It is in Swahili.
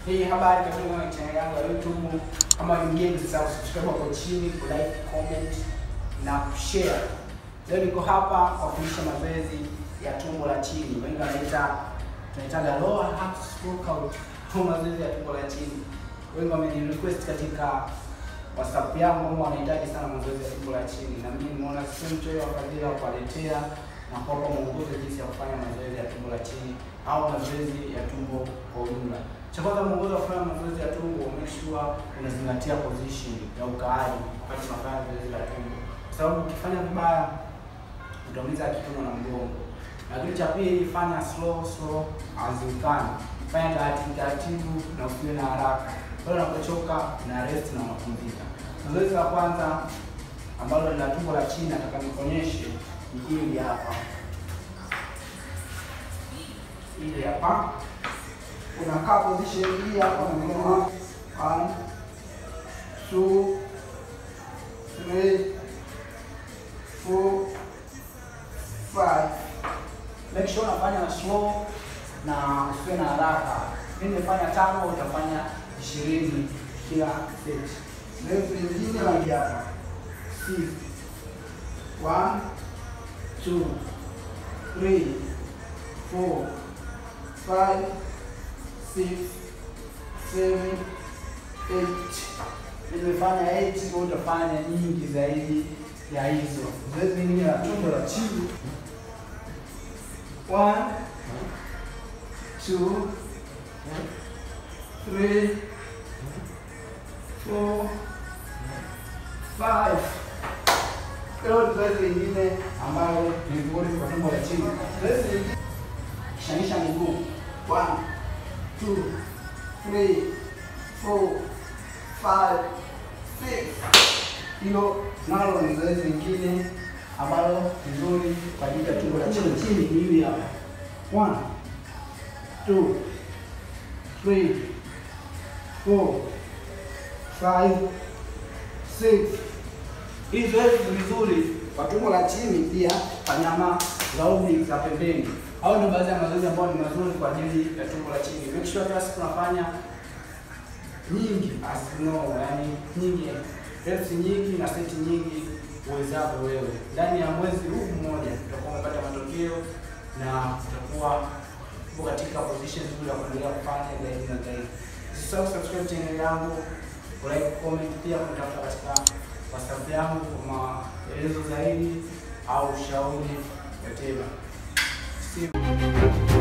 Hii habari katika channel yangu ya YouTube. Kama ni mgeni sasa, subscribe hapo chini, like, comment na share. Leo niko hapa kwa kufundisha mazoezi ya tumbo la chini. Wengi tunaita lower half workout, mazoezi ya tumbo la chini. Wengi wamenirequest katika WhatsApp yangu kwamba wanahitaji sana mazoezi ya tumbo la chini, na mimi nimeona sio mchoyo wa fadhila kuwaletea na kuwapa mwongozo jinsi ya kufanya mazoezi ya tumbo la chini au mazoezi ya tumbo kwa ujumla. Cha kwanza, mwongozo wa kufanya mazoezi ya tumbo, make sure unazingatia position ya ukaaji wakati unafanya mazoezi ya tumbo, kwa sababu ukifanya vibaya utaumiza kiuno na mgongo. Na kitu cha pili, fanya slow as you can. Fanya taratibu na usiwe na haraka. Pale unapochoka na rest na unapumzika. Zoezi la kwanza ambalo ni la tumbo la chini, nataka nikuonyeshe ni hili hapa. Hili hapa. Unakaa position hii hapa na mkono 1 2 3 4 5. Make sure unafanya slow na usiwe na haraka. Mimi nimefanya 5, utafanya 20 kila set. Leo nyingine hadi hapa. 6 1 2 3 4 5 6 7 8. Nimefanya 8, kwa utafanya nyingi zaidi ya hizo. Zoezi lingine la tumbo la chini. 1 2 3 4 5. Hilo zoezi lingine ambalo ni nzuri kwa tumbo la chini. Zoezi lingine, kishanisha miguu. 1 2 3 4 5 6. Hilo nalo ni zoezi lingine ambalo ni nzuri kwa ajili ya tumbo la chini. Chini ni hili hapa. 1 2 3 4 5 6. Hii zoezi ni nzuri kwa tumbo la chini, pia kwa nyama za ubi za pembeni. Hao ndio baadhi ya mazoezi ambayo ni mazuri kwa ajili ya tumbo la chini. Make sure kila siku unafanya nyingi yani nyingi, reps nyingi na seti nyingi uwezavyo wewe. Ndani ya mwezi huu mmoja utakuwa umepata matokeo na utakuwa uko katika position nzuri ya kuendelea kufanya zaidi na zaidi. Usisahau subscribe channel yangu, like, comment, pia kunitafuta katika WhatsApp yangu kwa maelezo zaidi au ushauri whatever. See you.